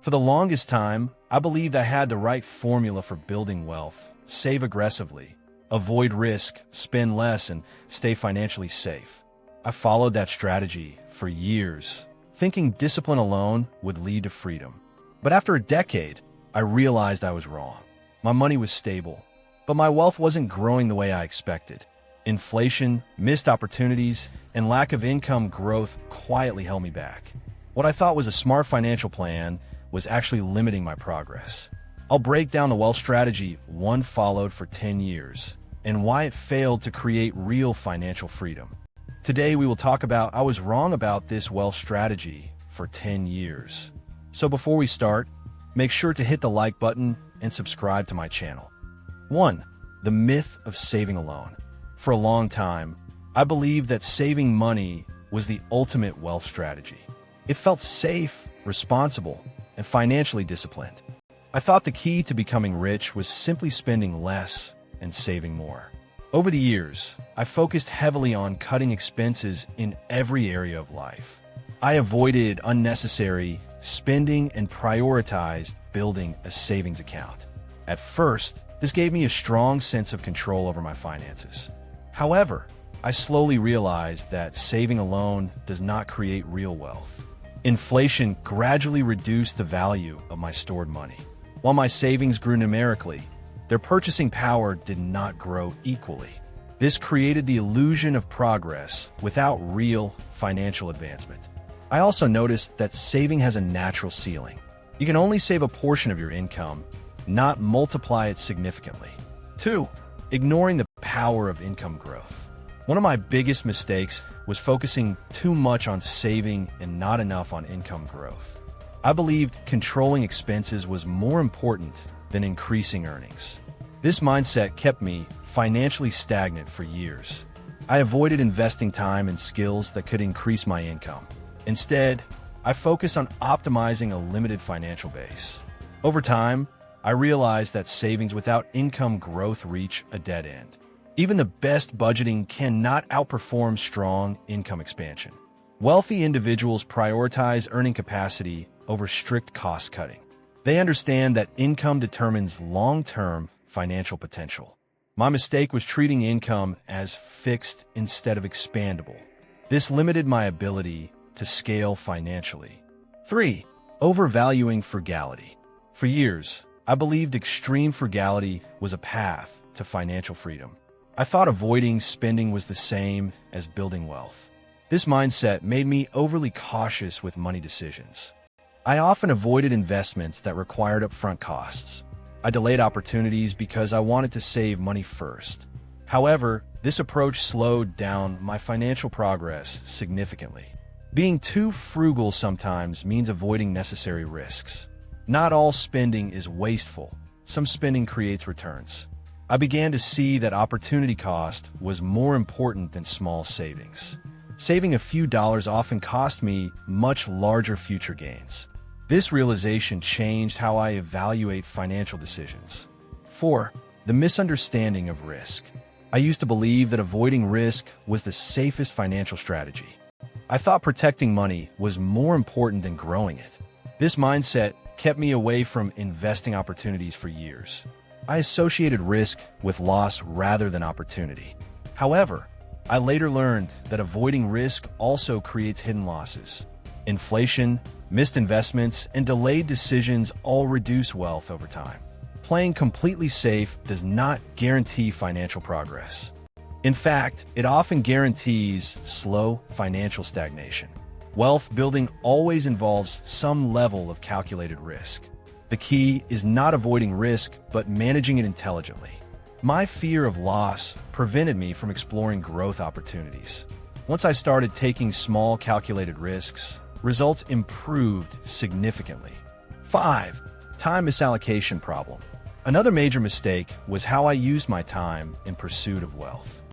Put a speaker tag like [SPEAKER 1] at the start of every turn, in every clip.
[SPEAKER 1] For the longest time, I believed I had the right formula for building wealth: save aggressively, avoid risk, spend less, and stay financially safe. I followed that strategy for years, thinking discipline alone would lead to freedom. But after a decade, I realized I was wrong. My money was stable, but my wealth wasn't growing the way I expected. Inflation, missed opportunities, and lack of income growth quietly held me back. What I thought was a smart financial plan was actually limiting my progress. I'll break down the wealth strategy one followed for 10 years and why it failed to create real financial freedom. Today, we will talk about I was wrong about this wealth strategy for 10 years. So before we start, make sure to hit the like button and subscribe to my channel. 1. The myth of saving alone. For a long time, I believed that saving money was the ultimate wealth strategy. It felt safe, responsible, and financially disciplined. I thought the key to becoming rich was simply spending less and saving more. Over the years, I focused heavily on cutting expenses in every area of life. I avoided unnecessary spending and prioritized building a savings account. At first, this gave me a strong sense of control over my finances. However, I slowly realized that saving alone does not create real wealth. Inflation gradually reduced the value of my stored money. While my savings grew numerically, their purchasing power did not grow equally. This created the illusion of progress without real financial advancement. I also noticed that saving has a natural ceiling. You can only save a portion of your income, not multiply it significantly. 2. Ignoring the power of income growth. One of my biggest mistakes was focusing too much on saving and not enough on income growth. I believed controlling expenses was more important than increasing earnings. This mindset kept me financially stagnant for years. I avoided investing time in skills that could increase my income. Instead, I focused on optimizing a limited financial base. Over time, I realized that savings without income growth reach a dead end. Even the best budgeting cannot outperform strong income expansion. Wealthy individuals prioritize earning capacity over strict cost cutting. They understand that income determines long-term financial potential. My mistake was treating income as fixed instead of expandable. This limited my ability to scale financially. 3. Overvaluing frugality. For years, I believed extreme frugality was a path to financial freedom. I thought avoiding spending was the same as building wealth. This mindset made me overly cautious with money decisions. I often avoided investments that required upfront costs. I delayed opportunities because I wanted to save money first. However, this approach slowed down my financial progress significantly. Being too frugal sometimes means avoiding necessary risks. Not all spending is wasteful. Some spending creates returns. I began to see that opportunity cost was more important than small savings. Saving a few dollars often cost me much larger future gains. This realization changed how I evaluate financial decisions. 4. The misunderstanding of risk. I used to believe that avoiding risk was the safest financial strategy. I thought protecting money was more important than growing it. This mindset kept me away from investing opportunities for years. I associated risk with loss rather than opportunity. However, I later learned that avoiding risk also creates hidden losses. Inflation, missed investments, and delayed decisions all reduce wealth over time. Playing completely safe does not guarantee financial progress. In fact, it often guarantees slow financial stagnation. Wealth building always involves some level of calculated risk. The key is not avoiding risk, but managing it intelligently. My fear of loss prevented me from exploring growth opportunities. Once I started taking small calculated risks, results improved significantly. 5. Time misallocation problem. Another major mistake was how I used my time in pursuit of wealth.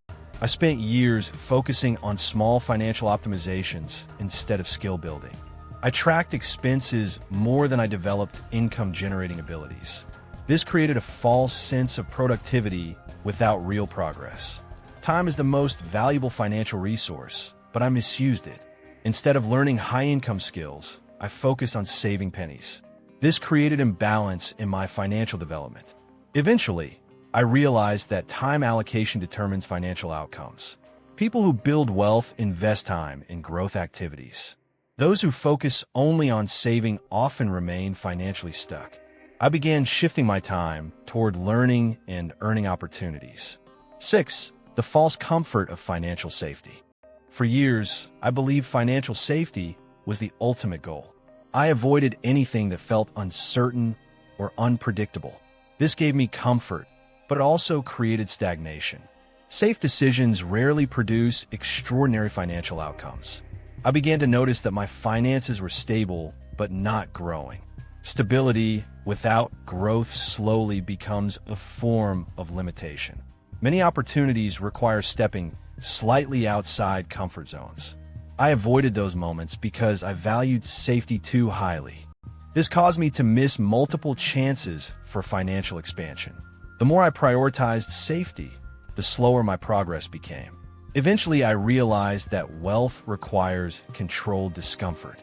[SPEAKER 1] I spent years focusing on small financial optimizations instead of skill building. I tracked expenses more than I developed income-generating abilities. This created a false sense of productivity without real progress. Time is the most valuable financial resource, but I misused it. Instead of learning high-income skills, I focused on saving pennies. This created imbalance in my financial development. Eventually, I realized that time allocation determines financial outcomes. People who build wealth invest time in growth activities. Those who focus only on saving often remain financially stuck. I began shifting my time toward learning and earning opportunities. 6. The false comfort of financial safety. For years, I believed financial safety was the ultimate goal. I avoided anything that felt uncertain or unpredictable. This gave me comfort, but it also created stagnation. Safe decisions rarely produce extraordinary financial outcomes. I began to notice that my finances were stable, but not growing. Stability without growth slowly becomes a form of limitation. Many opportunities require stepping slightly outside comfort zones. I avoided those moments because I valued safety too highly. This caused me to miss multiple chances for financial expansion. The more I prioritized safety, the slower my progress became. Eventually, I realized that wealth requires controlled discomfort.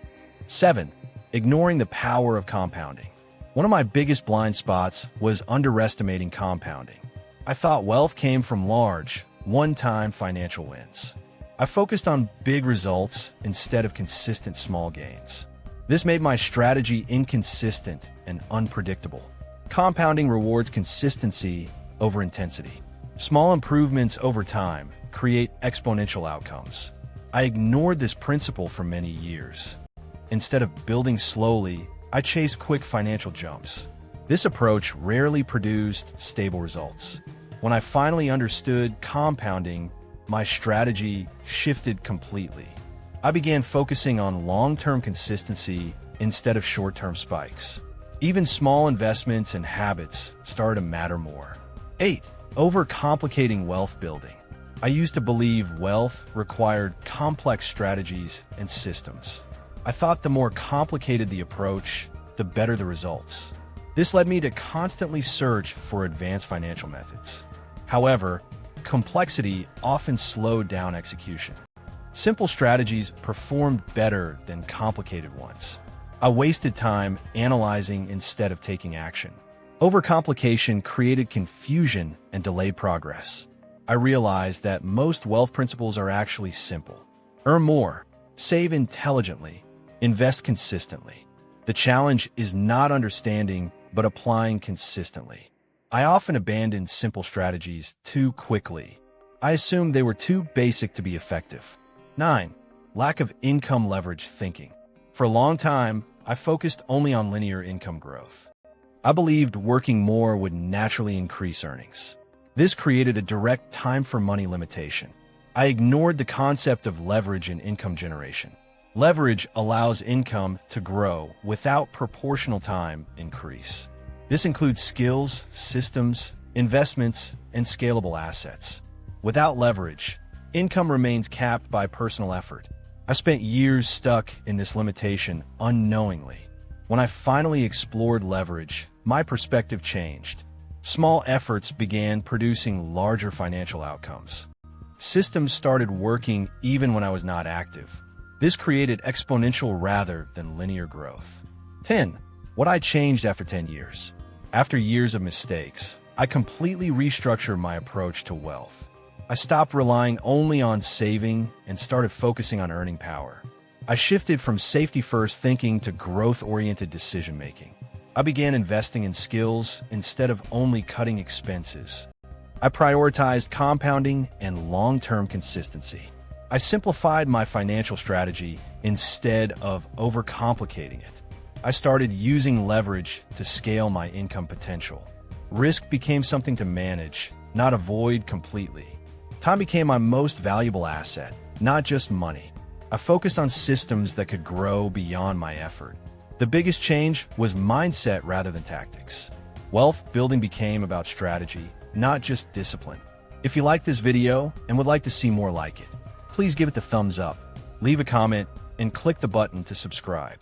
[SPEAKER 1] 7. Ignoring the power of compounding. One of my biggest blind spots was underestimating compounding. I thought wealth came from large, one-time financial wins. I focused on big results instead of consistent small gains. This made my strategy inconsistent and unpredictable. Compounding rewards consistency over intensity. Small improvements over time create exponential outcomes. I ignored this principle for many years. Instead of building slowly, I chased quick financial jumps. This approach rarely produced stable results. When I finally understood compounding, my strategy shifted completely. I began focusing on long-term consistency instead of short-term spikes. Even small investments and habits started to matter more. 8. Overcomplicating wealth building. I used to believe wealth required complex strategies and systems. I thought the more complicated the approach, the better the results. This led me to constantly search for advanced financial methods. However, complexity often slowed down execution. Simple strategies performed better than complicated ones. I wasted time analyzing instead of taking action. Overcomplication created confusion and delayed progress. I realized that most wealth principles are actually simple. Earn more, save intelligently, invest consistently. The challenge is not understanding, but applying consistently. I often abandoned simple strategies too quickly. I assumed they were too basic to be effective. 9. Lack of income leverage thinking. For a long time, I focused only on linear income growth. I believed working more would naturally increase earnings. This created a direct time-for-money limitation. I ignored the concept of leverage in income generation. Leverage allows income to grow without proportional time increase. This includes skills, systems, investments, and scalable assets. Without leverage, income remains capped by personal effort. I spent years stuck in this limitation unknowingly. When I finally explored leverage, my perspective changed. Small efforts began producing larger financial outcomes. Systems started working even when I was not active. This created exponential rather than linear growth. 10. What I changed after 10 years. After years of mistakes, I completely restructured my approach to wealth. I stopped relying only on saving and started focusing on earning power. I shifted from safety-first thinking to growth-oriented decision-making. I began investing in skills instead of only cutting expenses. I prioritized compounding and long-term consistency. I simplified my financial strategy instead of overcomplicating it. I started using leverage to scale my income potential. Risk became something to manage, not avoid completely. Time became my most valuable asset, not just money. I focused on systems that could grow beyond my effort. The biggest change was mindset rather than tactics. Wealth building became about strategy, not just discipline. If you like this video and would like to see more like it, please give it the thumbs up, leave a comment, and click the button to subscribe.